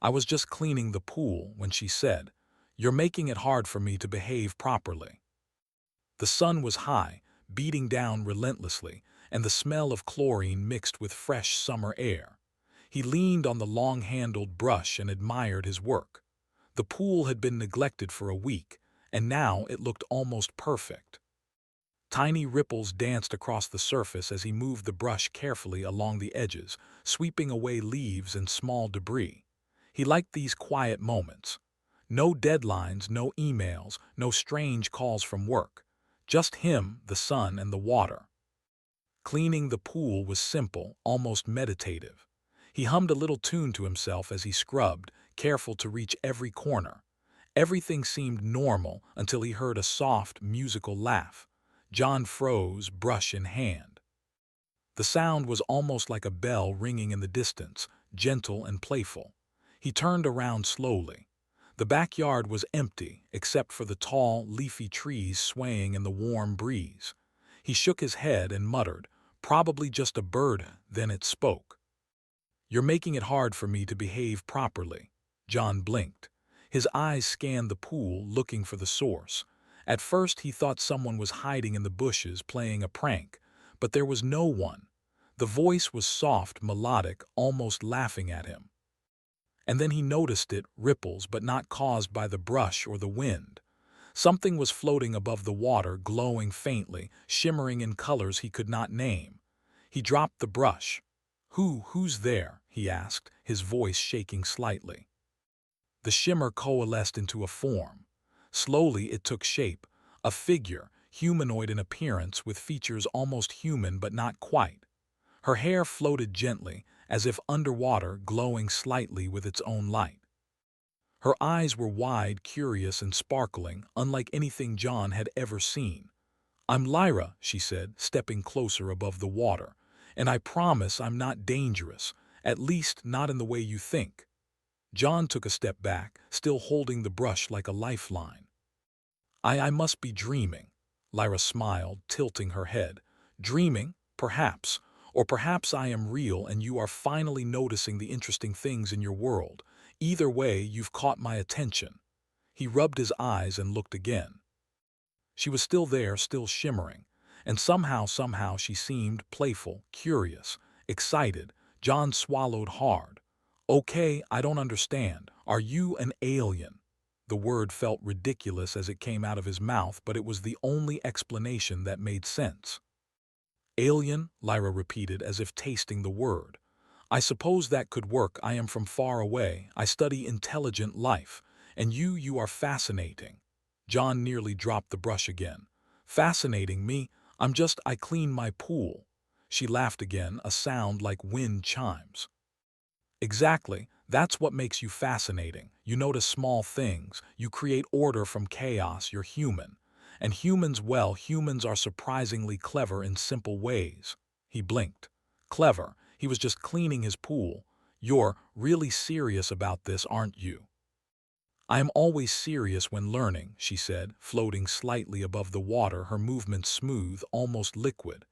I was just cleaning the pool when she said, "You're making it hard for me to behave properly." The sun was high, beating down relentlessly, and the smell of chlorine mixed with fresh summer air. He leaned on the long-handled brush and admired his work. The pool had been neglected for a week, and now it looked almost perfect. Tiny ripples danced across the surface as he moved the brush carefully along the edges, sweeping away leaves and small debris. He liked these quiet moments. No deadlines, no emails, no strange calls from work. Just him, the sun, and the water. Cleaning the pool was simple, almost meditative. He hummed a little tune to himself as he scrubbed, careful to reach every corner. Everything seemed normal until he heard a soft, musical laugh. John froze, brush in hand. The sound was almost like a bell ringing in the distance, gentle and playful. He turned around slowly. The backyard was empty, except for the tall, leafy trees swaying in the warm breeze. He shook his head and muttered, "Probably just a bird," then it spoke. "You're making it hard for me to behave properly." John blinked. His eyes scanned the pool, looking for the source. At first he thought someone was hiding in the bushes playing a prank, but there was no one. The voice was soft, melodic, almost laughing at him. And then he noticed it, ripples, but not caused by the brush or the wind. Something was floating above the water, glowing faintly, shimmering in colors he could not name. He dropped the brush. Who's there?" he asked, his voice shaking slightly. The shimmer coalesced into a form. Slowly it took shape, a figure, humanoid in appearance with features almost human but not quite. Her hair floated gently, as if underwater, glowing slightly with its own light. Her eyes were wide, curious, and sparkling, unlike anything John had ever seen. "I'm Lyra," she said, stepping closer above the water, "and I promise I'm not dangerous, at least not in the way you think." John took a step back, still holding the brush like a lifeline. I must be dreaming." Lyra smiled, tilting her head. "Dreaming? Perhaps. Or perhaps I am real and you are finally noticing the interesting things in your world. Either way, you've caught my attention." He rubbed his eyes and looked again. She was still there, still shimmering. And somehow she seemed playful, curious, excited. John swallowed hard. "Okay, I don't understand. Are you an alien?" The word felt ridiculous as it came out of his mouth, but it was the only explanation that made sense. "Alien?" Lyra repeated, as if tasting the word. "I suppose that could work. I am from far away. I study intelligent life. And you are fascinating." John nearly dropped the brush again. "Fascinating me? I clean my pool." She laughed again, a sound like wind chimes. "Exactly. That's what makes you fascinating. You notice small things. You create order from chaos. You're human. And humans are surprisingly clever in simple ways." He blinked. "Clever? He was just cleaning his pool. You're really serious about this, aren't you?" "I am always serious when learning," she said, floating slightly above the water, her movements smooth, almost liquid.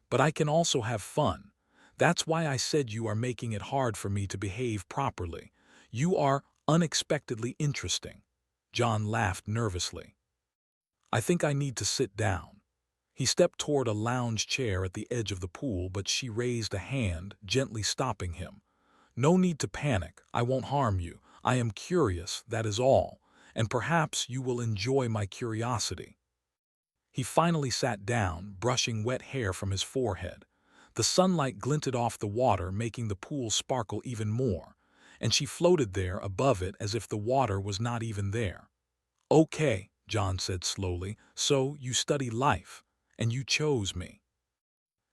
"But I can also have fun. That's why I said you are making it hard for me to behave properly. You are unexpectedly interesting." John laughed nervously. "I think I need to sit down." He stepped toward a lounge chair at the edge of the pool, but she raised a hand, gently stopping him. "No need to panic. I won't harm you. I am curious, that is all. And perhaps you will enjoy my curiosity." He finally sat down, brushing wet hair from his forehead. The sunlight glinted off the water, making the pool sparkle even more, and she floated there above it as if the water was not even there. "Okay," John said slowly, "so you study life, and you chose me."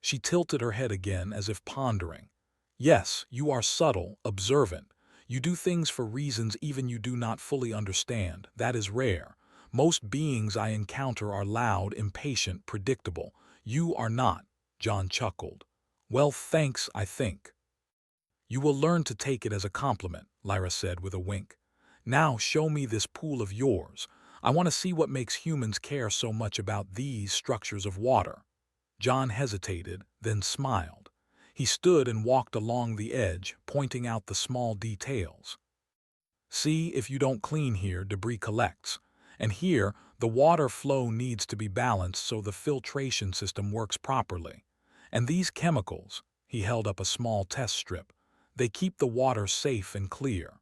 She tilted her head again as if pondering. "Yes, you are subtle, observant. You do things for reasons even you do not fully understand. That is rare. Most beings I encounter are loud, impatient, predictable. You are not." John chuckled. "Well, thanks, I think." "You will learn to take it as a compliment," Lyra said with a wink. "Now show me this pool of yours. I want to see what makes humans care so much about these structures of water." John hesitated, then smiled. He stood and walked along the edge, pointing out the small details. See, if you don't clean here, debris collects. And here, the water flow needs to be balanced so the filtration system works properly. And these chemicals, he held up a small test strip, they keep the water safe and clear.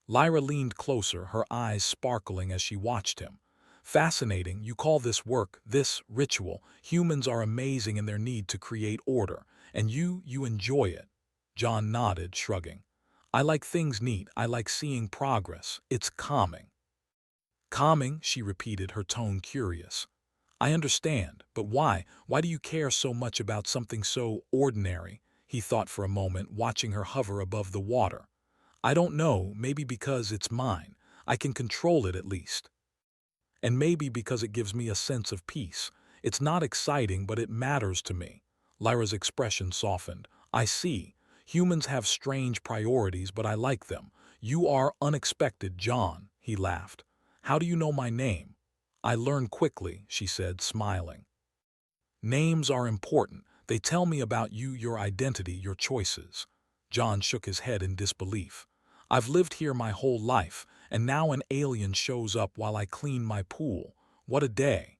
Lyra leaned closer, her eyes sparkling as she watched him. Fascinating, you call this work, this ritual. Humans are amazing in their need to create order, and you enjoy it. John nodded, shrugging. I like things neat, I like seeing progress. It's calming. Calming, she repeated, her tone curious. I understand, but why? Why do you care so much about something so ordinary? He thought for a moment, watching her hover above the water. I don't know, maybe because it's mine. I can control it at least. And maybe because it gives me a sense of peace. It's not exciting, but it matters to me. Lyra's expression softened. I see. Humans have strange priorities, but I like them. You are unexpected, John, he laughed. How do you know my name? I learn quickly, she said, smiling. Names are important. They tell me about you, your identity, your choices. John shook his head in disbelief. I've lived here my whole life, and now an alien shows up while I clean my pool. What a day.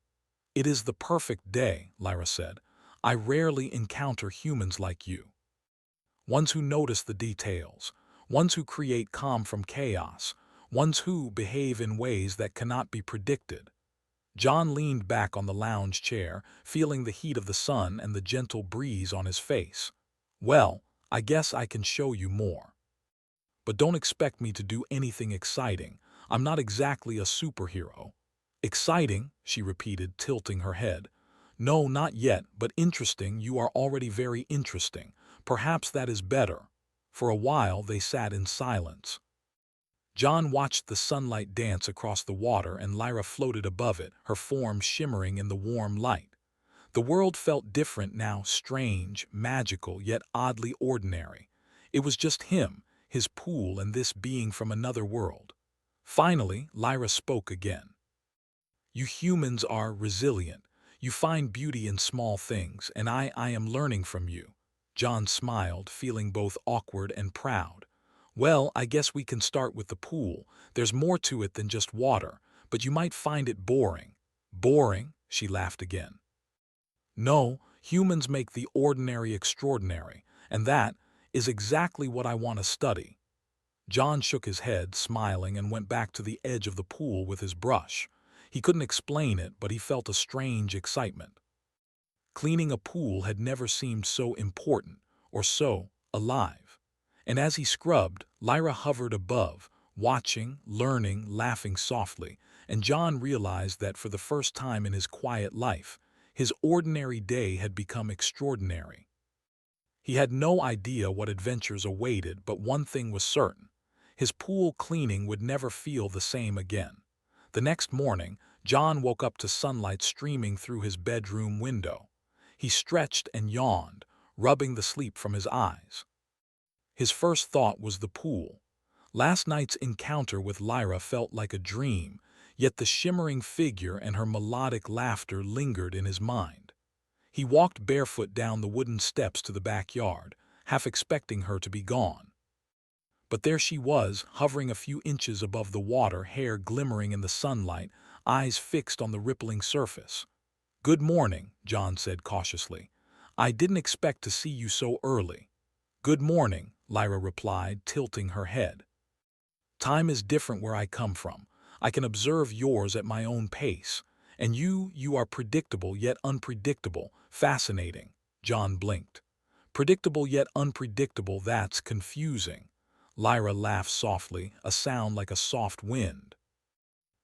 It is the perfect day, Lyra said. I rarely encounter humans like you. Ones who notice the details, ones who create calm from chaos, ones who behave in ways that cannot be predicted. John leaned back on the lounge chair, feeling the heat of the sun and the gentle breeze on his face. Well, I guess I can show you more. But don't expect me to do anything exciting. I'm not exactly a superhero. Exciting, she repeated, tilting her head. No, not yet, but interesting. You are already very interesting. Perhaps that is better. For a while they sat in silence. John watched the sunlight dance across the water and Lyra floated above it, her form shimmering in the warm light. The world felt different now, strange, magical, yet oddly ordinary. It was just him, his pool, and this being from another world. Finally, Lyra spoke again. You humans are resilient. You find beauty in small things, and I am learning from you. John smiled, feeling both awkward and proud. Well, I guess we can start with the pool. There's more to it than just water, but you might find it boring. Boring? She laughed again. No, humans make the ordinary extraordinary, and that is exactly what I want to study. John shook his head, smiling, and went back to the edge of the pool with his brush. He couldn't explain it, but he felt a strange excitement. Cleaning a pool had never seemed so important or so alive. And as he scrubbed, Lyra hovered above, watching, learning, laughing softly, and John realized that for the first time in his quiet life, his ordinary day had become extraordinary. He had no idea what adventures awaited, but one thing was certain. His pool cleaning would never feel the same again. The next morning, John woke up to sunlight streaming through his bedroom window. He stretched and yawned, rubbing the sleep from his eyes. His first thought was the pool. Last night's encounter with Lyra felt like a dream, yet the shimmering figure and her melodic laughter lingered in his mind. He walked barefoot down the wooden steps to the backyard, half expecting her to be gone. But there she was, hovering a few inches above the water, hair glimmering in the sunlight, eyes fixed on the rippling surface. Good morning, John said cautiously. I didn't expect to see you so early. Good morning, Lyra replied, tilting her head. Time is different where I come from. I can observe yours at my own pace. And you are predictable yet unpredictable. Fascinating. John blinked. Predictable yet unpredictable, that's confusing. Lyra laughed softly, a sound like a soft wind.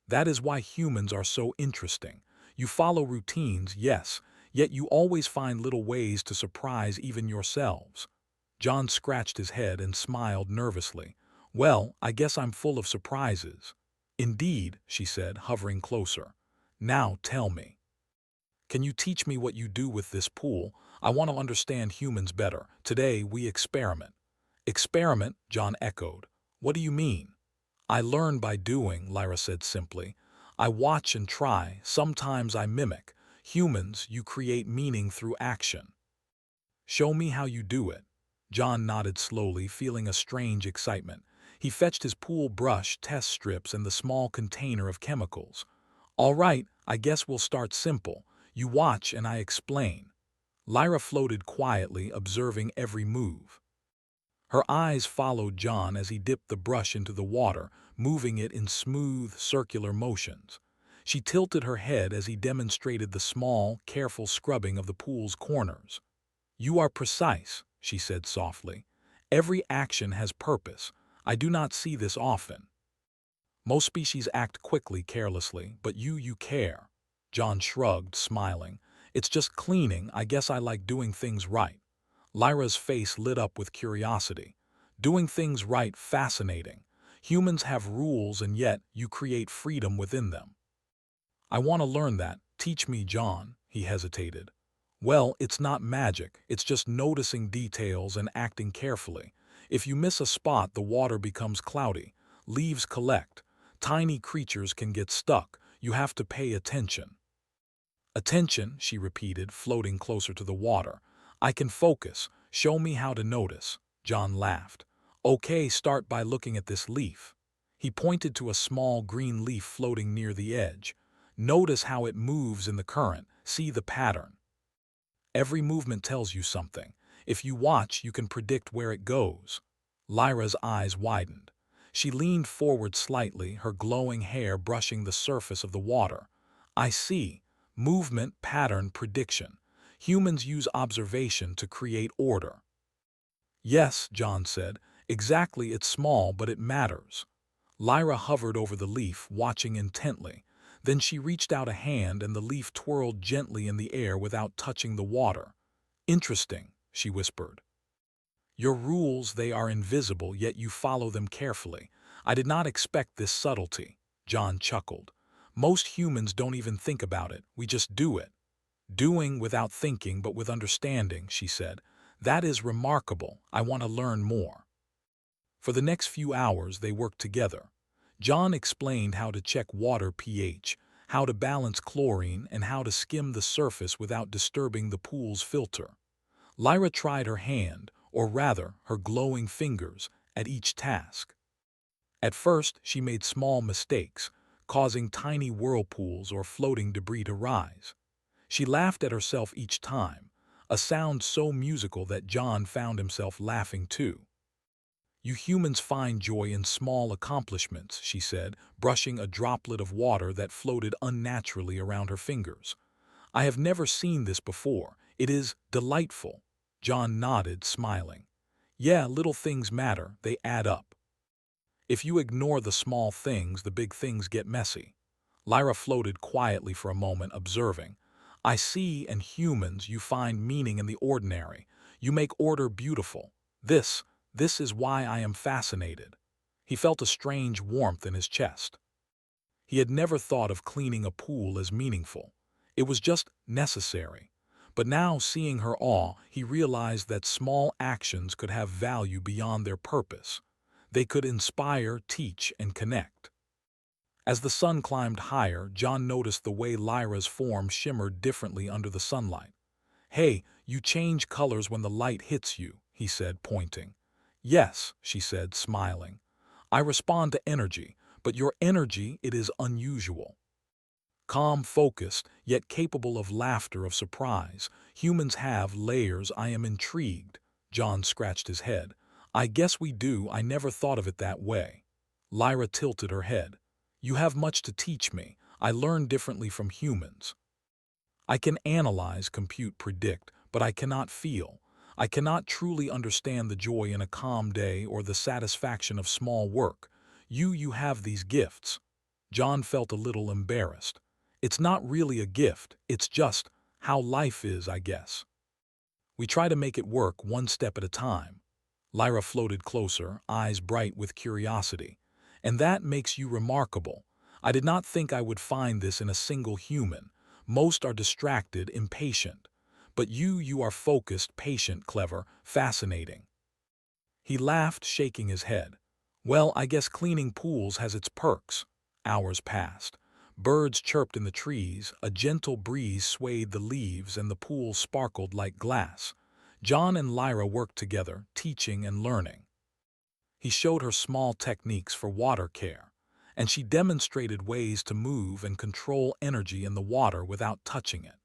That is why humans are so interesting. You follow routines, yes, yet you always find little ways to surprise even yourselves. John scratched his head and smiled nervously. Well, I guess I'm full of surprises. Indeed, she said, hovering closer. Now tell me. Can you teach me what you do with this pool? I want to understand humans better. Today we experiment. Experiment, John echoed. What do you mean? I learn by doing, Lyra said simply. I watch and try. Sometimes I mimic. Humans, you create meaning through action. Show me how you do it. John nodded slowly, feeling a strange excitement. He fetched his pool brush, test strips, and the small container of chemicals. "All right, I guess we'll start simple. You watch and I explain." Lyra floated quietly, observing every move. Her eyes followed John as he dipped the brush into the water, moving it in smooth, circular motions. She tilted her head as he demonstrated the small, careful scrubbing of the pool's corners. "You are precise," she said softly. "Every action has purpose. I do not see this often. Most species act quickly, carelessly, but you care." John shrugged, smiling. "It's just cleaning. I guess I like doing things right." Lyra's face lit up with curiosity. "Doing things right, fascinating. Humans have rules and yet you create freedom within them." "I want to learn that. Teach me, John." He hesitated. "Well, it's not magic. It's just noticing details and acting carefully. If you miss a spot, the water becomes cloudy. Leaves collect. Tiny creatures can get stuck. You have to pay attention." "Attention," she repeated, floating closer to the water. "I can focus. Show me how to notice." John laughed. "Okay, start by looking at this leaf." He pointed to a small green leaf floating near the edge. "Notice how it moves in the current. See the pattern. Every movement tells you something. If you watch, you can predict where it goes." Lyra's eyes widened. She leaned forward slightly, her glowing hair brushing the surface of the water. "I see. Movement, pattern, prediction. Humans use observation to create order." "Yes," John said. "Exactly, it's small, but it matters." Lyra hovered over the leaf, watching intently. Then she reached out a hand and the leaf twirled gently in the air without touching the water. "Interesting," she whispered. "Your rules, they are invisible, yet you follow them carefully. I did not expect this subtlety." John chuckled. "Most humans don't even think about it. We just do it." "Doing without thinking but with understanding," she said. "That is remarkable. I want to learn more." For the next few hours they worked together. John explained how to check water pH, how to balance chlorine, and how to skim the surface without disturbing the pool's filter. Lyra tried her hand, or rather, her glowing fingers, at each task. At first, she made small mistakes, causing tiny whirlpools or floating debris to rise. She laughed at herself each time, a sound so musical that John found himself laughing too. "You humans find joy in small accomplishments," she said, brushing a droplet of water that floated unnaturally around her fingers. "I have never seen this before. It is delightful." John nodded, smiling. "Yeah, little things matter. They add up. If you ignore the small things, the big things get messy." Lyra floated quietly for a moment, observing. "I see, in humans, you find meaning in the ordinary. You make order beautiful. This is why I am fascinated." He felt a strange warmth in his chest. He had never thought of cleaning a pool as meaningful. It was just necessary. But now, seeing her awe, he realized that small actions could have value beyond their purpose. They could inspire, teach, and connect. As the sun climbed higher, John noticed the way Lyra's form shimmered differently under the sunlight. "Hey, you change colors when the light hits you," he said, pointing. "Yes," she said, smiling. "I respond to energy, but your energy, it is unusual. Calm, focused, yet capable of laughter, of surprise. Humans have layers. I am intrigued." John scratched his head. "I guess we do. I never thought of it that way." Lyra tilted her head. "You have much to teach me. I learn differently from humans. I can analyze, compute, predict, but I cannot feel. I cannot truly understand the joy in a calm day or the satisfaction of small work. You have these gifts." John felt a little embarrassed. "It's not really a gift, it's just how life is, I guess. We try to make it work one step at a time." Lyra floated closer, eyes bright with curiosity. "And that makes you remarkable. I did not think I would find this in a single human. Most are distracted, impatient. But you are focused, patient, clever, fascinating." He laughed, shaking his head. "Well, I guess cleaning pools has its perks." Hours passed. Birds chirped in the trees, a gentle breeze swayed the leaves, and the pool sparkled like glass. John and Lyra worked together, teaching and learning. He showed her small techniques for water care, and she demonstrated ways to move and control energy in the water without touching it.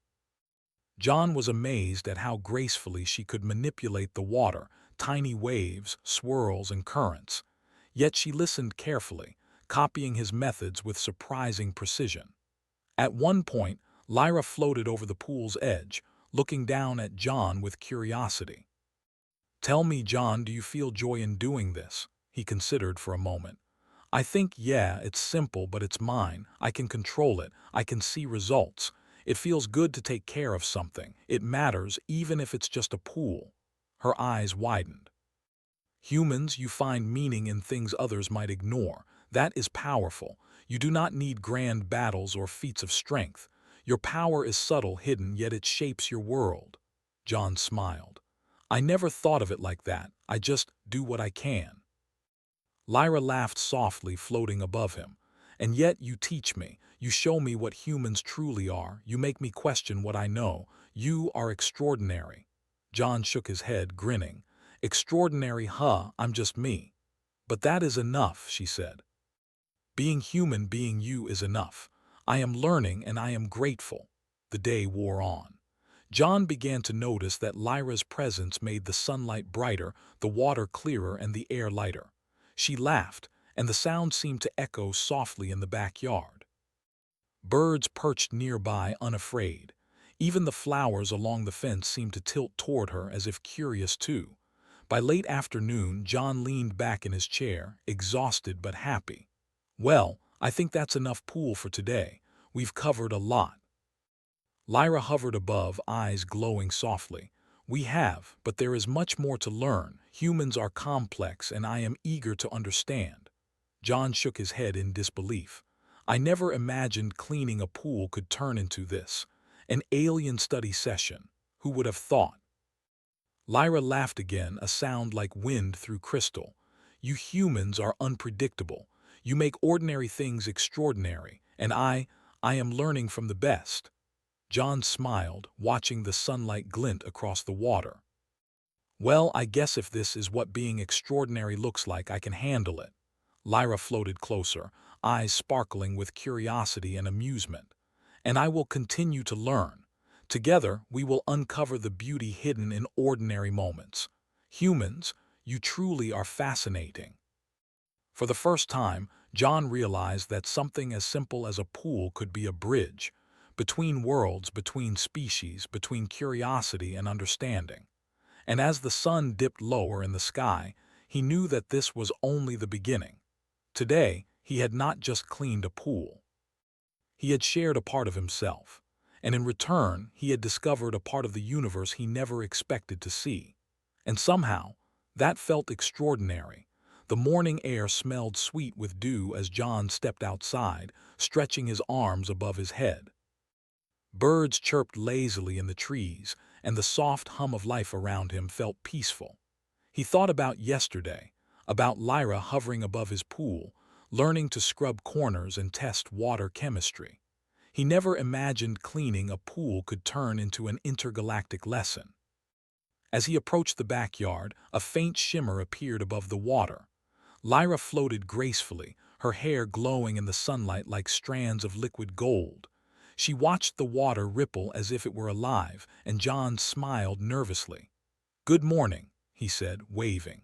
John was amazed at how gracefully she could manipulate the water, tiny waves, swirls, and currents. Yet she listened carefully, copying his methods with surprising precision. At one point, Lyra floated over the pool's edge, looking down at John with curiosity. "Tell me, John, do you feel joy in doing this?" He considered for a moment. "I think, yeah, it's simple, but it's mine. I can control it. I can see results. It feels good to take care of something. It matters, even if it's just a pool." Her eyes widened. "Humans, you find meaning in things others might ignore. That is powerful. You do not need grand battles or feats of strength. Your power is subtle, hidden, yet it shapes your world." John smiled. "I never thought of it like that. I just do what I can." Lyra laughed softly, floating above him. "And yet you teach me. You show me what humans truly are. You make me question what I know. You are extraordinary." John shook his head, grinning. "Extraordinary, huh? I'm just me." "But that is enough," she said. "Being human, being you is enough. I am learning and I am grateful." The day wore on. John began to notice that Lyra's presence made the sunlight brighter, the water clearer, and the air lighter. She laughed, and the sound seemed to echo softly in the backyard. Birds perched nearby, unafraid. Even the flowers along the fence seemed to tilt toward her as if curious too. By late afternoon, John leaned back in his chair, exhausted but happy. "Well, I think that's enough pool for today. We've covered a lot." Lyra hovered above, eyes glowing softly. "We have, but there is much more to learn. Humans are complex, and I am eager to understand." John shook his head in disbelief. "I never imagined cleaning a pool could turn into this. An alien study session. Who would have thought?" Lyra laughed again, a sound like wind through crystal. "You humans are unpredictable. You make ordinary things extraordinary, and I am learning from the best." John smiled, watching the sunlight glint across the water. "Well, I guess if this is what being extraordinary looks like, I can handle it." Lyra floated closer, eyes sparkling with curiosity and amusement. "And I will continue to learn. Together, we will uncover the beauty hidden in ordinary moments. Humans, you truly are fascinating." For the first time, John realized that something as simple as a pool could be a bridge between worlds, between species, between curiosity and understanding. And as the sun dipped lower in the sky, he knew that this was only the beginning. Today, he had not just cleaned a pool. He had shared a part of himself, and in return, he had discovered a part of the universe he never expected to see. And somehow, that felt extraordinary. The morning air smelled sweet with dew as John stepped outside, stretching his arms above his head. Birds chirped lazily in the trees, and the soft hum of life around him felt peaceful. He thought about yesterday, about Lyra hovering above his pool, learning to scrub corners and test water chemistry. He never imagined cleaning a pool could turn into an intergalactic lesson. As he approached the backyard, a faint shimmer appeared above the water. Lyra floated gracefully, her hair glowing in the sunlight like strands of liquid gold. She watched the water ripple as if it were alive, and John smiled nervously. "Good morning," he said, waving.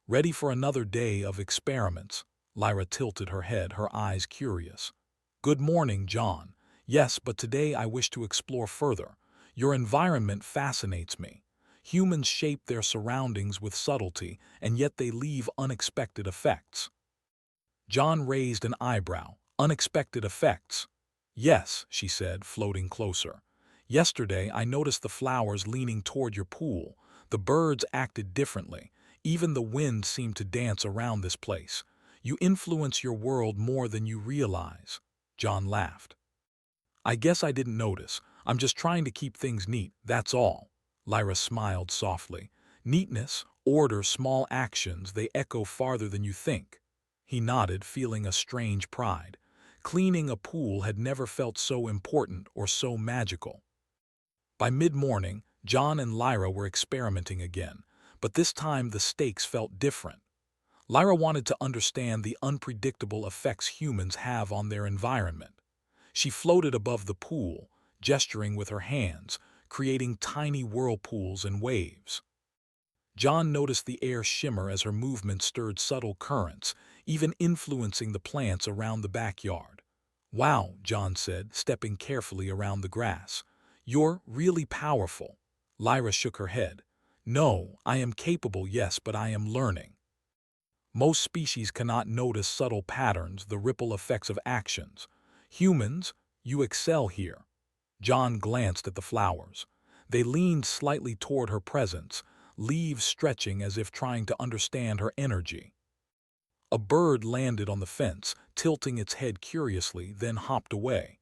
"Ready for another day of experiments?" Lyra tilted her head, her eyes curious. "Good morning, John. Yes, but today I wish to explore further. Your environment fascinates me. Humans shape their surroundings with subtlety, and yet they leave unexpected effects." John raised an eyebrow. "Unexpected effects?" "Yes," she said, floating closer. "Yesterday I noticed the flowers leaning toward your pool. The birds acted differently. Even the wind seemed to dance around this place. You influence your world more than you realize." John laughed. "I guess I didn't notice. I'm just trying to keep things neat, that's all." Lyra smiled softly. "Neatness, order, small actions, they echo farther than you think." He nodded, feeling a strange pride. Cleaning a pool had never felt so important or so magical. By mid-morning, John and Lyra were experimenting again, but this time the stakes felt different. Lyra wanted to understand the unpredictable effects humans have on their environment. She floated above the pool, gesturing with her hands, creating tiny whirlpools and waves. John noticed the air shimmer as her movement stirred subtle currents, even influencing the plants around the backyard. "Wow," John said, stepping carefully around the grass. "You're really powerful." Lyra shook her head. "No, I am capable, yes, but I am learning. Most species cannot notice subtle patterns, the ripple effects of actions. Humans, you excel here." John glanced at the flowers. They leaned slightly toward her presence, leaves stretching as if trying to understand her energy. A bird landed on the fence, tilting its head curiously, then hopped away.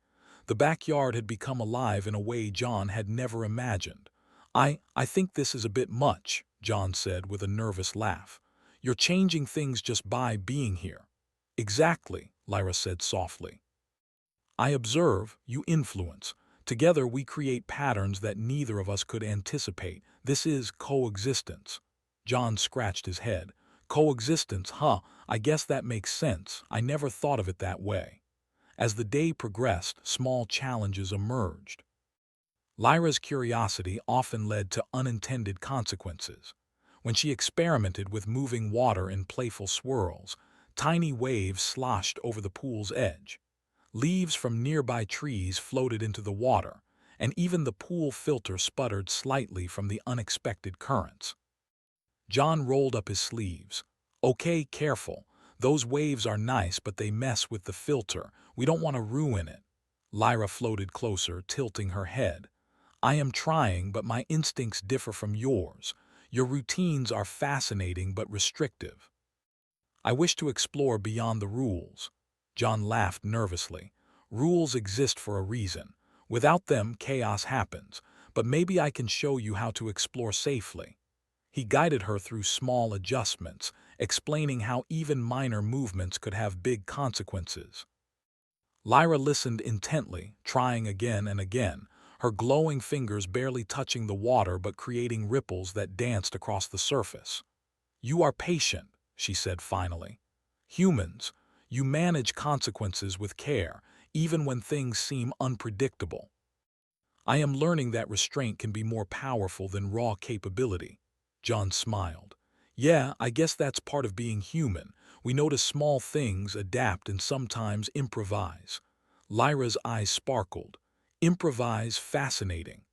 The backyard had become alive in a way John had never imagined. I think this is a bit much," John said with a nervous laugh. "You're changing things just by being here." "Exactly," Lyra said softly. "I observe, you influence. Together we create patterns that neither of us could anticipate. This is coexistence." John scratched his head. "Coexistence, huh? I guess that makes sense. I never thought of it that way." As the day progressed, small challenges emerged. Lyra's curiosity often led to unintended consequences. When she experimented with moving water in playful swirls, tiny waves sloshed over the pool's edge. Leaves from nearby trees floated into the water, and even the pool filter sputtered slightly from the unexpected currents. John rolled up his sleeves. "Okay, careful. Those waves are nice, but they mess with the filter. We don't want to ruin it." Lyra floated closer, tilting her head. "I am trying, but my instincts differ from yours. Your routines are fascinating but restrictive." "I wish to explore beyond the rules." John laughed nervously. "Rules exist for a reason. Without them, chaos happens. But maybe I can show you how to explore safely." He guided her through small adjustments, explaining how even minor movements could have big consequences. Lyra listened intently, trying again and again, her glowing fingers barely touching the water but creating ripples that danced across the surface. "You are patient," she said finally. "Humans, you manage consequences with care, even when things seem unpredictable." "I am learning that restraint can be more powerful than raw capability." John smiled. "Yeah, I guess that's part of being human. We notice small things, adapt, and sometimes improvise." Lyra's eyes sparkled. "Improvise, fascinating.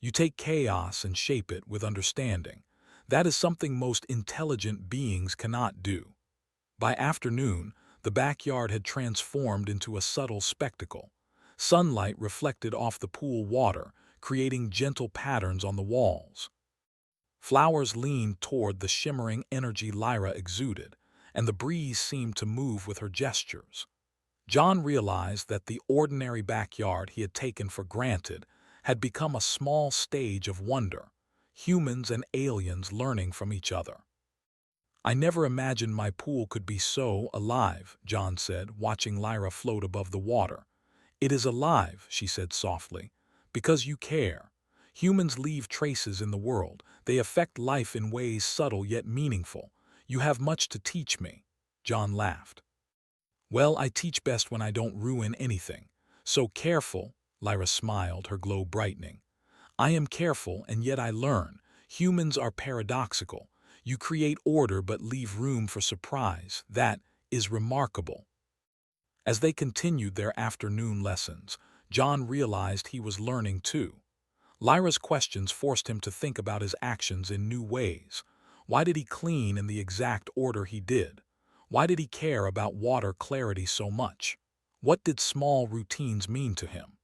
You take chaos and shape it with understanding. That is something most intelligent beings cannot do." By afternoon, the backyard had transformed into a subtle spectacle. Sunlight reflected off the pool water, creating gentle patterns on the walls. Flowers leaned toward the shimmering energy Lyra exuded, and the breeze seemed to move with her gestures. John realized that the ordinary backyard he had taken for granted had become a small stage of wonder, humans and aliens learning from each other. "I never imagined my pool could be so alive," John said, watching Lyra float above the water. "It is alive," she said softly, "because you care. Humans leave traces in the world. They affect life in ways subtle yet meaningful. You have much to teach me." John laughed. "Well, I teach best when I don't ruin anything. So careful," Lyra smiled, her glow brightening. "I am careful, and yet I learn. Humans are paradoxical. You create order but leave room for surprise. That is remarkable." As they continued their afternoon lessons, John realized he was learning too. Lyra's questions forced him to think about his actions in new ways. Why did he clean in the exact order he did? Why did he care about water clarity so much? What did small routines mean to him?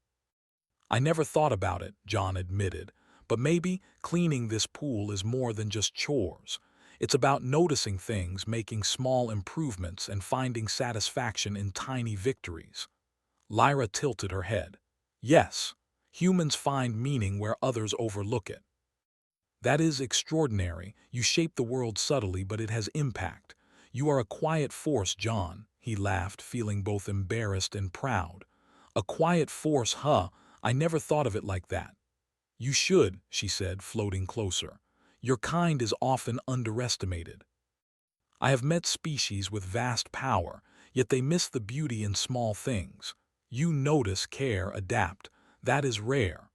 "I never thought about it," John admitted, "but maybe cleaning this pool is more than just chores. It's about noticing things, making small improvements, and finding satisfaction in tiny victories." Lyra tilted her head. "Yes, humans find meaning where others overlook it." "That is extraordinary. You shape the world subtly, but it has impact. You are a quiet force, John," he laughed, feeling both embarrassed and proud. "A quiet force, huh? I never thought of it like that." "You should," she said, floating closer. "Your kind is often underestimated." I have met species with vast power, yet they miss the beauty in small things. You notice, care, adapt. That is rare.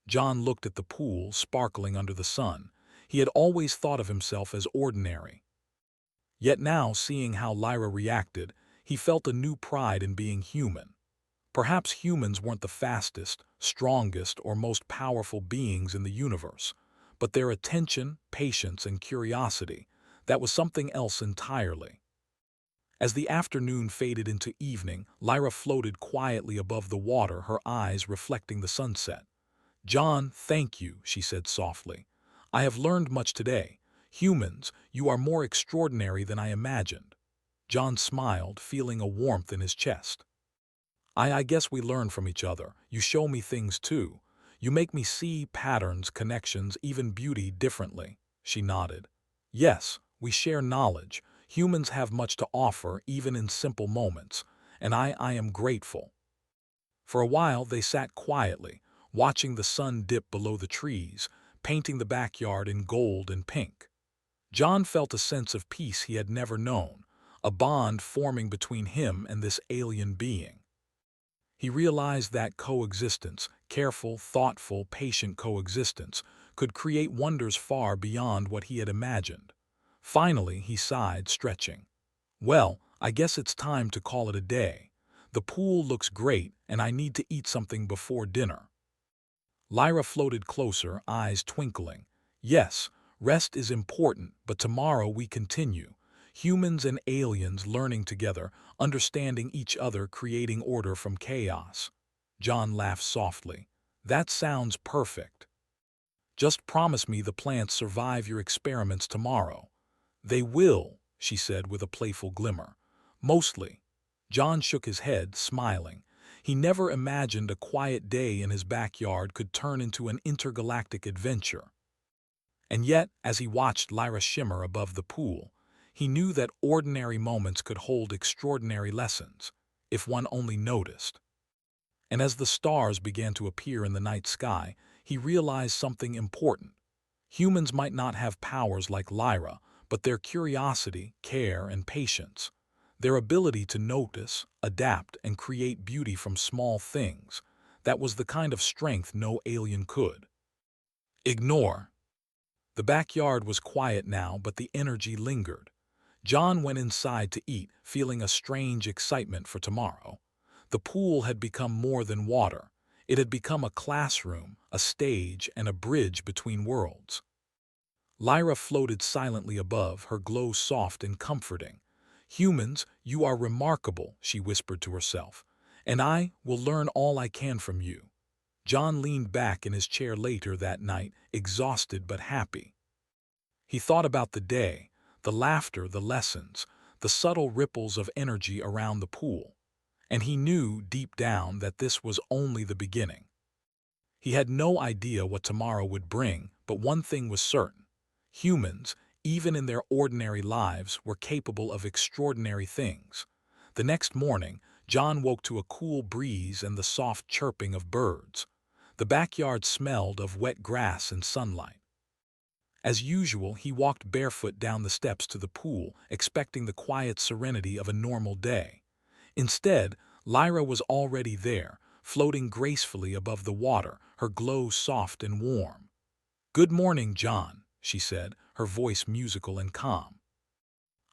John looked at the pool sparkling under the sun. He had always thought of himself as ordinary. Yet now, seeing how Lyra reacted, he felt a new pride in being human. Perhaps humans weren't the fastest, strongest, or most powerful beings in the universe, but their attention, patience, and curiosity, that was something else entirely. As the afternoon faded into evening, Lyra floated quietly above the water, her eyes reflecting the sunset. "John, thank you," she said softly. "I have learned much today. Humans, you are more extraordinary than I imagined." John smiled, feeling a warmth in his chest. I guess we learn from each other. You show me things too. You make me see patterns, connections, even beauty differently." She nodded. "Yes, we share knowledge. Humans have much to offer, even in simple moments, and I am grateful." For a while they sat quietly, watching the sun dip below the trees, painting the backyard in gold and pink. John felt a sense of peace he had never known, a bond forming between him and this alien being. He realized that coexistence, careful, thoughtful, patient coexistence, could create wonders far beyond what he had imagined. Finally, he sighed, stretching. "Well, I guess it's time to call it a day. The pool looks great, and I need to eat something before dinner." Lyra floated closer, eyes twinkling. "Yes, rest is important, but tomorrow we continue. Humans and aliens learning together, understanding each other, creating order from chaos." John laughed softly. "That sounds perfect. Just promise me the plants survive your experiments tomorrow." "They will," she said with a playful glimmer. "Mostly." John shook his head, smiling. He never imagined a quiet day in his backyard could turn into an intergalactic adventure. And yet, as he watched Lyra shimmer above the pool, he knew that ordinary moments could hold extraordinary lessons, if one only noticed. And as the stars began to appear in the night sky, he realized something important. Humans might not have powers like Lyra, but their curiosity, care, and patience, their ability to notice, adapt, and create beauty from small things, that was the kind of strength no alien could ignore. The backyard was quiet now, but the energy lingered. John went inside to eat, feeling a strange excitement for tomorrow. The pool had become more than water. It had become a classroom, a stage, and a bridge between worlds. Lyra floated silently above, her glow soft and comforting. "Humans, you are remarkable," she whispered to herself, "and I will learn all I can from you." John leaned back in his chair later that night, exhausted but happy. He thought about the day, the laughter, the lessons, the subtle ripples of energy around the pool, and he knew deep down that this was only the beginning. He had no idea what tomorrow would bring, but one thing was certain. Humans, even in their ordinary lives, were capable of extraordinary things. The next morning, John woke to a cool breeze and the soft chirping of birds. The backyard smelled of wet grass and sunlight. As usual, he walked barefoot down the steps to the pool, expecting the quiet serenity of a normal day. Instead, Lyra was already there, floating gracefully above the water, her glow soft and warm. "Good morning, John," she said, her voice musical and calm.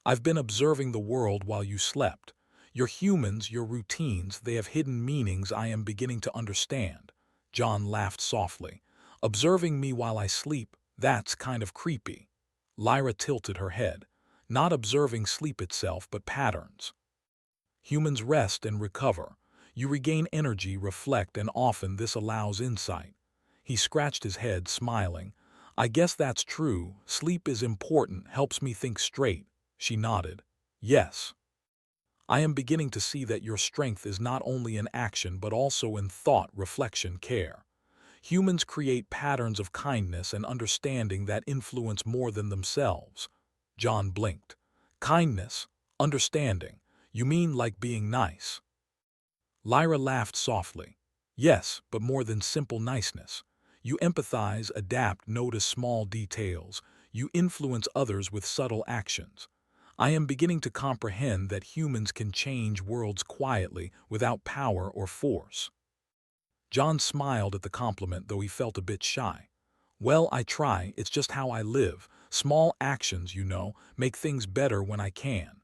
"I've been observing the world while you slept. Your humans, your routines, they have hidden meanings I am beginning to understand." John laughed softly. "Observing me while I sleep, that's kind of creepy." Lyra tilted her head. "Not observing sleep itself, but patterns. Humans rest and recover. You regain energy, reflect, and often this allows insight." He scratched his head, smiling. "I guess that's true. Sleep is important, helps me think straight." She nodded. "Yes. I am beginning to see that your strength is not only in action but also in thought, reflection, care. Humans create patterns of kindness and understanding that influence more than themselves." John blinked. "Kindness, understanding. You mean like being nice?" Lyra laughed softly. "Yes, but more than simple niceness. You empathize, adapt, notice small details. You influence others with subtle actions. I am beginning to comprehend that humans can change worlds quietly without power or force. John smiled at the compliment, though he felt a bit shy. Well, I try, it's just how I live. Small actions, make things better when I can.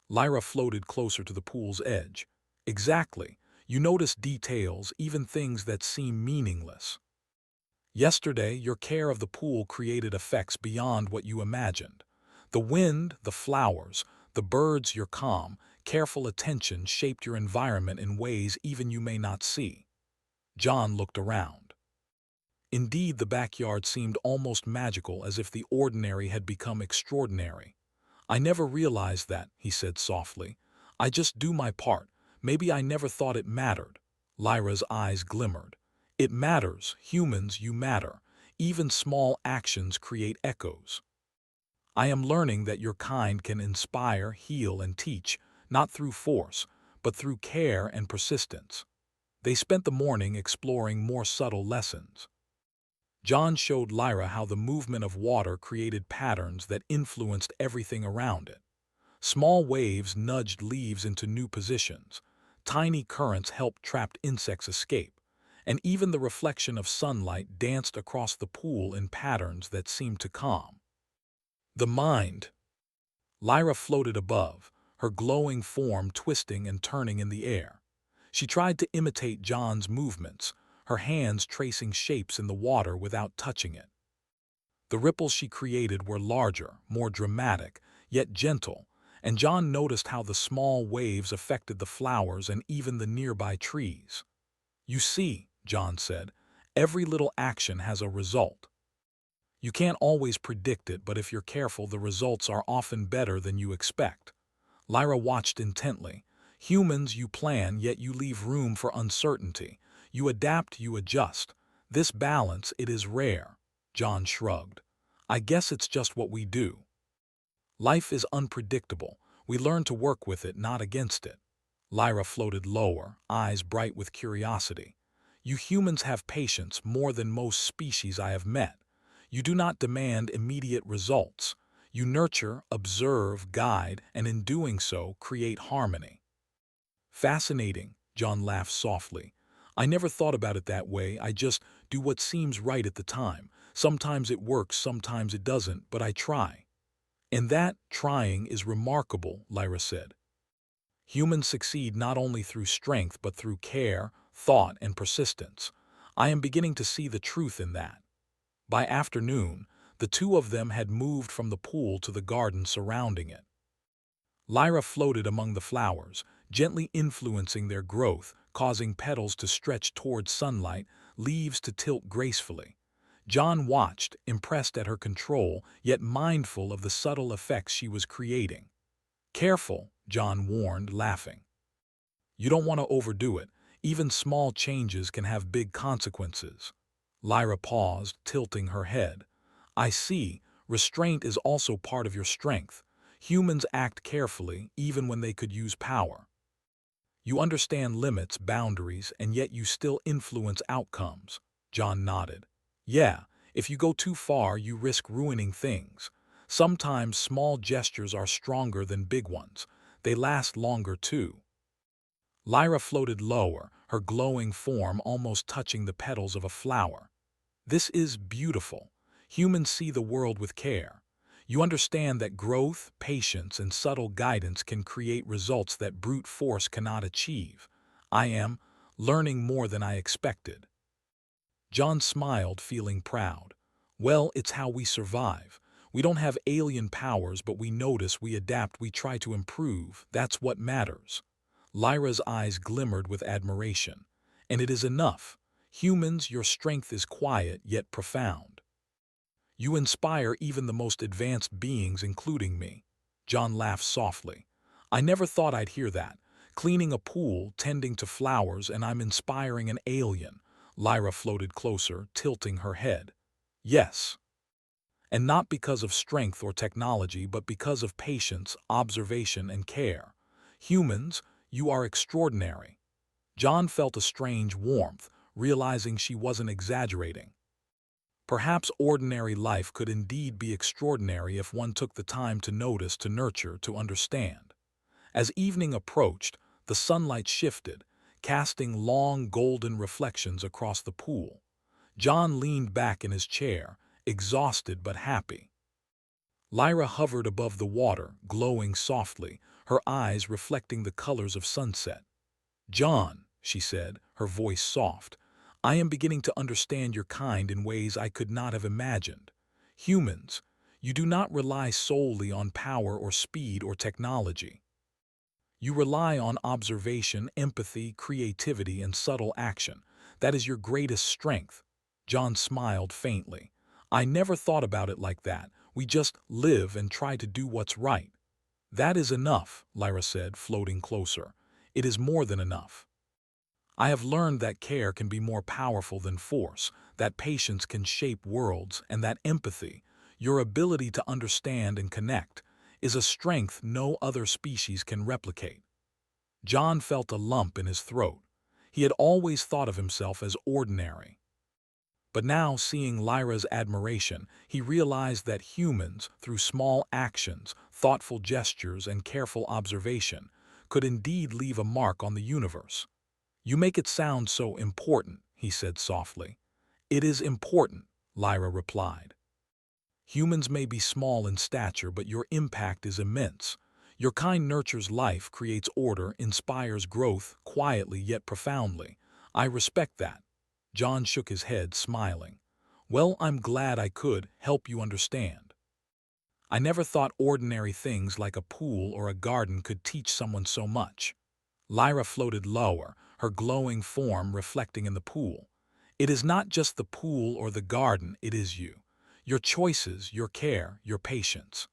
Lyra floated closer to the pool's edge. Exactly. You notice details, even things that seem meaningless. Yesterday, your care of the pool created effects beyond what you imagined. The wind, the flowers, the birds, your calm, careful attention shaped your environment in ways even you may not see. John looked around. Indeed, the backyard seemed almost magical, as if the ordinary had become extraordinary. I never realized that, he said softly. I just do my part. Maybe I never thought it mattered. Lyra's eyes glimmered. It matters, humans, you matter. Even small actions create echoes. I am learning that your kind can inspire, heal, and teach, not through force, but through care and persistence. They spent the morning exploring more subtle lessons. John showed Lyra how the movement of water created patterns that influenced everything around it. Small waves nudged leaves into new positions, tiny currents helped trapped insects escape, and even the reflection of sunlight danced across the pool in patterns that seemed to calm the mind. Lyra floated above, her glowing form twisting and turning in the air. She tried to imitate John's movements, her hands tracing shapes in the water without touching it. The ripples she created were larger, more dramatic, yet gentle, and John noticed how the small waves affected the flowers and even the nearby trees. You see, John said, every little action has a result. You can't always predict it, but if you're careful, the results are often better than you expect. Lyra watched intently. Humans, you plan, yet you leave room for uncertainty. You adapt, you adjust. This balance, it is rare. John shrugged. I guess it's just what we do. Life is unpredictable. We learn to work with it, not against it. Lyra floated lower, eyes bright with curiosity. You humans have patience more than most species I have met. You do not demand immediate results. You nurture, observe, guide, and in doing so, create harmony. Fascinating, John laughed softly. I never thought about it that way. I just do what seems right at the time. Sometimes it works, sometimes it doesn't, but I try. And that trying is remarkable, Lyra said. Humans succeed not only through strength, but through care, thought, and persistence. I am beginning to see the truth in that. By afternoon, the two of them had moved from the pool to the garden surrounding it. Lyra floated among the flowers, gently influencing their growth, causing petals to stretch toward sunlight, leaves to tilt gracefully. John watched, impressed at her control, yet mindful of the subtle effects she was creating. Careful, John warned, laughing. You don't want to overdo it. Even small changes can have big consequences. Lyra paused, tilting her head. I see. Restraint is also part of your strength. Humans act carefully, even when they could use power. You understand limits, boundaries, and yet you still influence outcomes. John nodded. Yeah, if you go too far, you risk ruining things. Sometimes small gestures are stronger than big ones. They last longer too. Lyra floated lower, her glowing form almost touching the petals of a flower. This is beautiful. Humans see the world with care. You understand that growth, patience, and subtle guidance can create results that brute force cannot achieve. I am learning more than I expected. John smiled, feeling proud. Well, it's how we survive. We don't have alien powers, but we notice, we adapt, we try to improve. That's what matters. Lyra's eyes glimmered with admiration. And it is enough. Humans, your strength is quiet yet profound. You inspire even the most advanced beings, including me. John laughed softly. I never thought I'd hear that. Cleaning a pool, tending to flowers, and I'm inspiring an alien. Lyra floated closer, tilting her head. Yes. And not because of strength or technology, but because of patience, observation, and care. Humans, you are extraordinary. John felt a strange warmth, realizing she wasn't exaggerating. Perhaps ordinary life could indeed be extraordinary if one took the time to notice, to nurture, to understand. As evening approached, the sunlight shifted, casting long golden reflections across the pool. John leaned back in his chair, exhausted but happy. Lyra hovered above the water, glowing softly, her eyes reflecting the colors of sunset. "John," she said, her voice soft, "I am beginning to understand your kind in ways I could not have imagined. Humans, you do not rely solely on power or speed or technology. You rely on observation, empathy, creativity, and subtle action. That is your greatest strength." John smiled faintly. "I never thought about it like that. We just live and try to do what's right." "That is enough," Lyra said, floating closer. "It is more than enough. I have learned that care can be more powerful than force, that patience can shape worlds, and that empathy, your ability to understand and connect, is a strength no other species can replicate." John felt a lump in his throat. He had always thought of himself as ordinary. But now, seeing Lyra's admiration, he realized that humans, through small actions, thoughtful gestures, and careful observation, could indeed leave a mark on the universe. "You make it sound so important," he said softly. "It is important," Lyra replied. "Humans may be small in stature, but your impact is immense. Your kind nurtures life, creates order, inspires growth, quietly yet profoundly. I respect that." John shook his head, smiling. "Well, I'm glad I could help you understand. I never thought ordinary things like a pool or a garden could teach someone so much." Lyra floated lower, her glowing form reflecting in the pool. "It is not just the pool or the garden, it is you. Your choices, your care, your patience.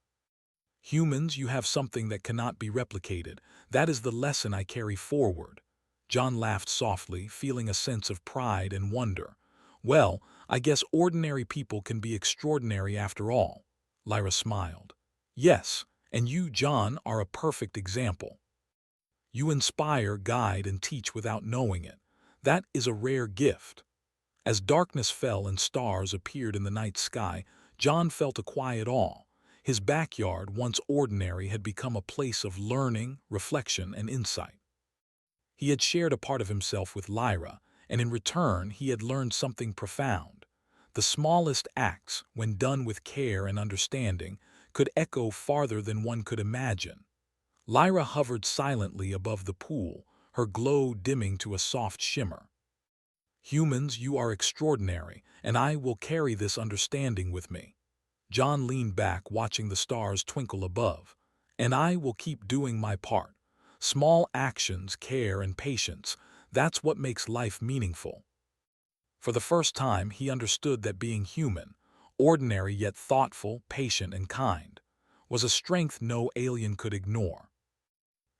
Humans, you have something that cannot be replicated. That is the lesson I carry forward." John laughed softly, feeling a sense of pride and wonder. "Well, I guess ordinary people can be extraordinary after all." Lyra smiled. "Yes, and you, John, are a perfect example. You inspire, guide, and teach without knowing it. That is a rare gift." As darkness fell and stars appeared in the night sky, John felt a quiet awe. His backyard, once ordinary, had become a place of learning, reflection, and insight. He had shared a part of himself with Lyra, and in return he had learned something profound. The smallest acts, when done with care and understanding, could echo farther than one could imagine. Lyra hovered silently above the pool, her glow dimming to a soft shimmer. "Humans, you are extraordinary, and I will carry this understanding with me." John leaned back, watching the stars twinkle above. "And I will keep doing my part. Small actions, care, and patience, that's what makes life meaningful." For the first time, he understood that being human, ordinary yet thoughtful, patient, and kind, was a strength no alien could ignore.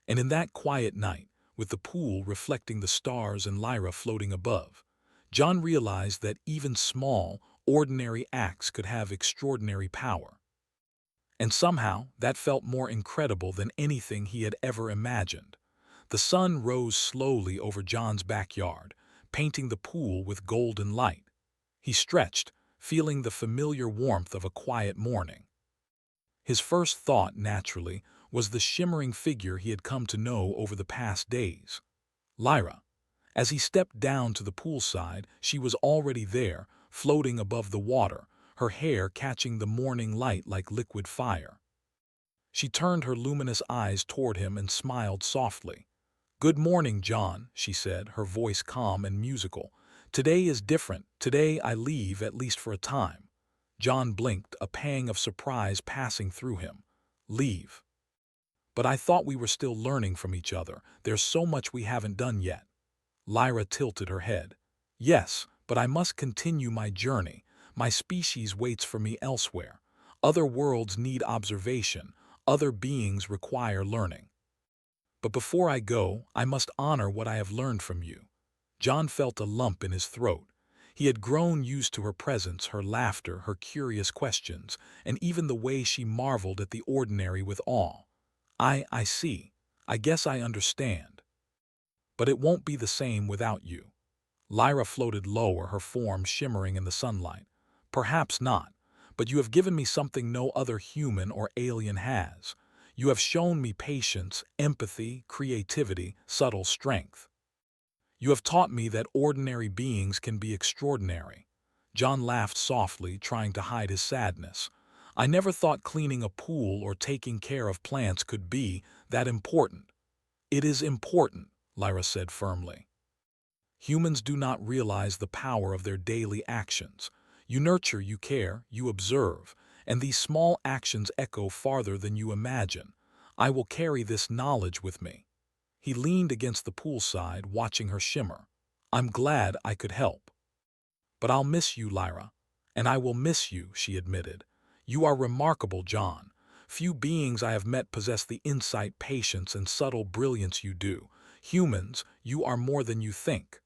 And in that quiet night, with the pool reflecting the stars and Lyra floating above, John realized that even small, ordinary acts could have extraordinary power. And somehow, that felt more incredible than anything he had ever imagined. The sun rose slowly over John's backyard, painting the pool with golden light. He stretched, feeling the familiar warmth of a quiet morning. His first thought, naturally, was the shimmering figure he had come to know over the past days. Lyra. As he stepped down to the poolside, she was already there, floating above the water, her hair catching the morning light like liquid fire. She turned her luminous eyes toward him and smiled softly. "Good morning, John," she said, her voice calm and musical. "Today is different. Today I leave, at least for a time." John blinked, a pang of surprise passing through him. "Leave? But I thought we were still learning from each other. There's so much we haven't done yet." Lyra tilted her head. "Yes, but I must continue my journey. My species waits for me elsewhere. Other worlds need observation. Other beings require learning. But before I go, I must honor what I have learned from you." John felt a lump in his throat. He had grown used to her presence, her laughter, her curious questions, and even the way she marveled at the ordinary with awe. I see. I guess I understand. But it won't be the same without you." Lyra floated lower, her form shimmering in the sunlight. Perhaps not, but you have given me something no other human or alien has. You have shown me patience, empathy, creativity, subtle strength. You have taught me that ordinary beings can be extraordinary. John laughed softly, trying to hide his sadness. I never thought cleaning a pool or taking care of plants could be that important. It is important, Lyra said firmly. Humans do not realize the power of their daily actions. You nurture, you care, you observe, and these small actions echo farther than you imagine. I will carry this knowledge with me. He leaned against the poolside, watching her shimmer. I'm glad I could help. But I'll miss you, Lyra. And I will miss you, she admitted. You are remarkable, John. Few beings I have met possess the insight, patience, and subtle brilliance you do. Humans, you are more than you think.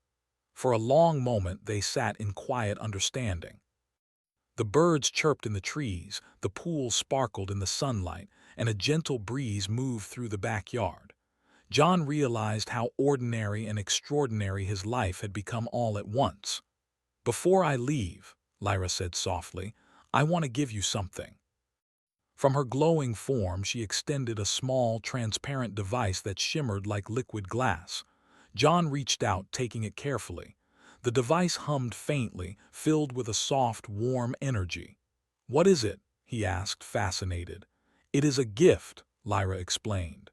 For a long moment they sat in quiet understanding. The birds chirped in the trees, the pool sparkled in the sunlight, and a gentle breeze moved through the backyard. John realized how ordinary and extraordinary his life had become all at once. Before I leave, Lyra said softly, I want to give you something. From her glowing form she extended a small, transparent device that shimmered like liquid glass. John reached out, taking it carefully. The device hummed faintly, filled with a soft, warm energy. What is it? He asked, fascinated. It is a gift, Lyra explained.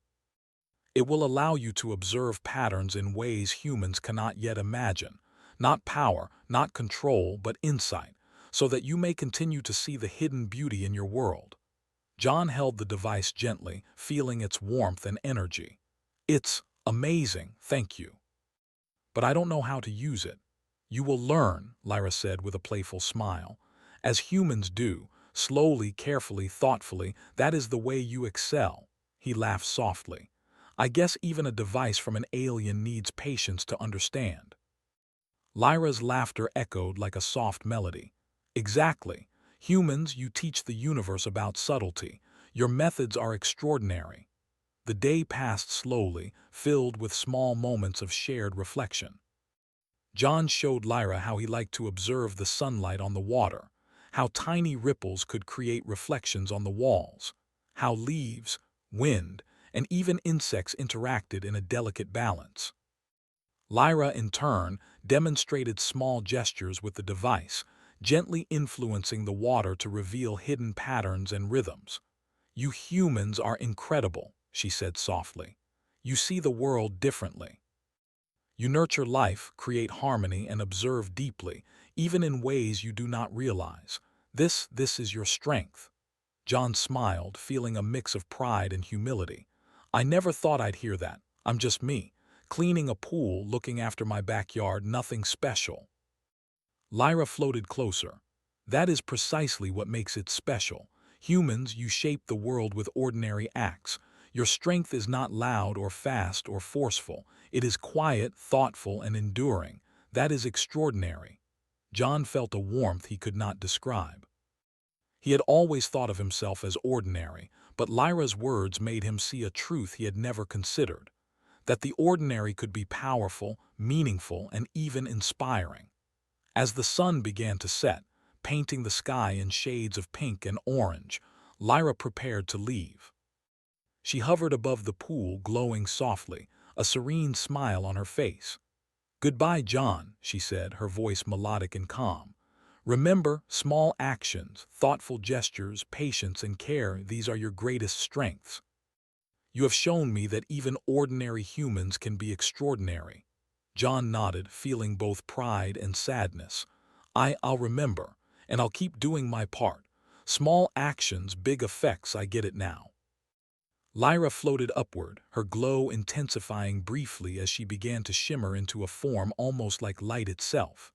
It will allow you to observe patterns in ways humans cannot yet imagine. Not power, not control, but insight, so that you may continue to see the hidden beauty in your world. John held the device gently, feeling its warmth and energy. It's amazing, thank you. But I don't know how to use it. You will learn, Lyra said with a playful smile. As humans do, slowly, carefully, thoughtfully, that is the way you excel. He laughed softly. I guess even a device from an alien needs patience to understand. Lyra's laughter echoed like a soft melody. Exactly. Humans, you teach the universe about subtlety. Your methods are extraordinary. The day passed slowly, filled with small moments of shared reflection. John showed Lyra how he liked to observe the sunlight on the water, how tiny ripples could create reflections on the walls, how leaves, wind, and even insects interacted in a delicate balance. Lyra, in turn, demonstrated small gestures with the device, gently influencing the water to reveal hidden patterns and rhythms. You humans are incredible, she said softly. You see the world differently. You nurture life, create harmony, and observe deeply, even in ways you do not realize. This is your strength. John smiled, feeling a mix of pride and humility. I never thought I'd hear that. I'm just me, cleaning a pool, looking after my backyard, nothing special. Lyra floated closer. That is precisely what makes it special. Humans, you shape the world with ordinary acts. Your strength is not loud or fast or forceful. It is quiet, thoughtful, and enduring. That is extraordinary. John felt a warmth he could not describe. He had always thought of himself as ordinary, but Lyra's words made him see a truth he had never considered, that the ordinary could be powerful, meaningful, and even inspiring. As the sun began to set, painting the sky in shades of pink and orange, Lyra prepared to leave. She hovered above the pool, glowing softly, a serene smile on her face. Goodbye, John, she said, her voice melodic and calm. Remember, small actions, thoughtful gestures, patience, and care, these are your greatest strengths. You have shown me that even ordinary humans can be extraordinary. John nodded, feeling both pride and sadness. I'll remember, and I'll keep doing my part. Small actions, big effects, I get it now. Lyra floated upward, her glow intensifying briefly as she began to shimmer into a form almost like light itself.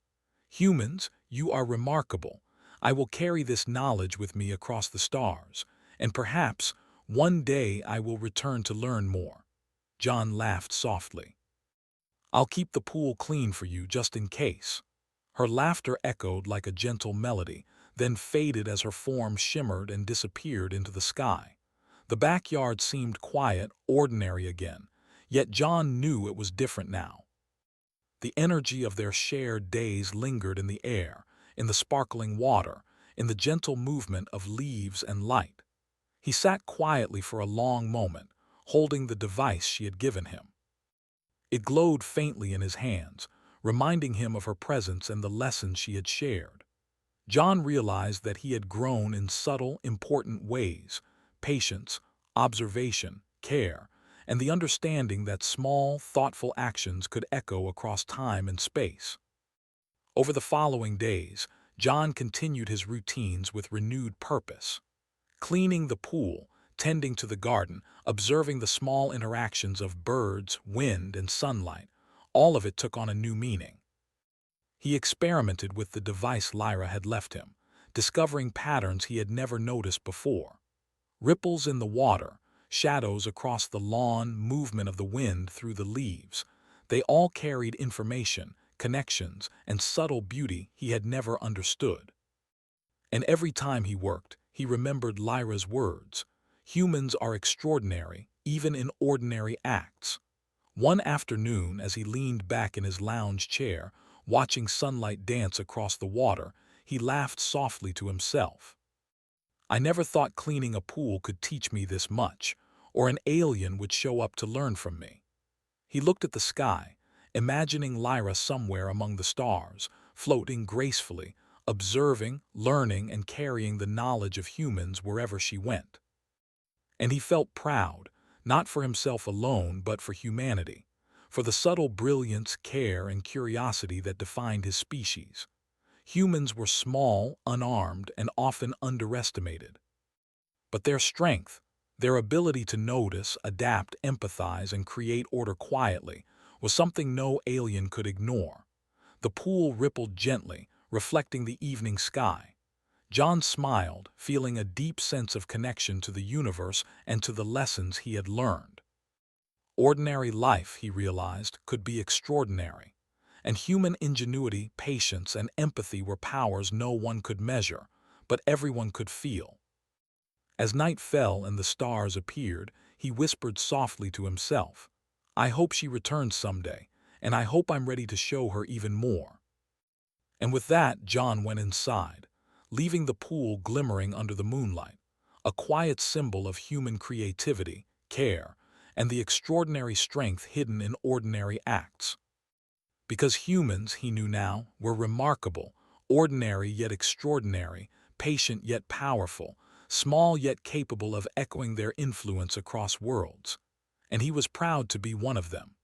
Humans, you are remarkable. I will carry this knowledge with me across the stars, and perhaps one day I will return to learn more. John laughed softly. I'll keep the pool clean for you just in case. Her laughter echoed like a gentle melody, then faded as her form shimmered and disappeared into the sky. The backyard seemed quiet, ordinary again, yet John knew it was different now. The energy of their shared days lingered in the air, in the sparkling water, in the gentle movement of leaves and light. He sat quietly for a long moment, holding the device she had given him. It glowed faintly in his hands, reminding him of her presence and the lessons she had shared. John realized that he had grown in subtle, important ways: patience, observation, care, and the understanding that small, thoughtful actions could echo across time and space. Over the following days, John continued his routines with renewed purpose. Cleaning the pool, tending to the garden, observing the small interactions of birds, wind, and sunlight, all of it took on a new meaning. He experimented with the device Lyra had left him, discovering patterns he had never noticed before. Ripples in the water, shadows across the lawn, movement of the wind through the leaves. They all carried information, connections, and subtle beauty he had never understood. And every time he worked, he remembered Lyra's words: "Humans are extraordinary, even in ordinary acts." One afternoon, as he leaned back in his lounge chair, watching sunlight dance across the water, he laughed softly to himself. "I never thought cleaning a pool could teach me this much, or an alien would show up to learn from me." He looked at the sky, imagining Lyra somewhere among the stars, floating gracefully, observing, learning, and carrying the knowledge of humans wherever she went. And he felt proud, not for himself alone, but for humanity, for the subtle brilliance, care, and curiosity that defined his species. Humans were small, unarmed, and often underestimated. But their strength, their ability to notice, adapt, empathize, and create order quietly, was something no alien could ignore. The pool rippled gently, reflecting the evening sky. John smiled, feeling a deep sense of connection to the universe and to the lessons he had learned. Ordinary life, he realized, could be extraordinary, and human ingenuity, patience, and empathy were powers no one could measure, but everyone could feel. As night fell and the stars appeared, he whispered softly to himself, "I hope she returns someday, and I hope I'm ready to show her even more." And with that, John went inside, leaving the pool glimmering under the moonlight, a quiet symbol of human creativity, care, and the extraordinary strength hidden in ordinary acts. Because humans, he knew now, were remarkable, ordinary yet extraordinary, patient yet powerful, small yet capable of echoing their influence across worlds. And he was proud to be one of them.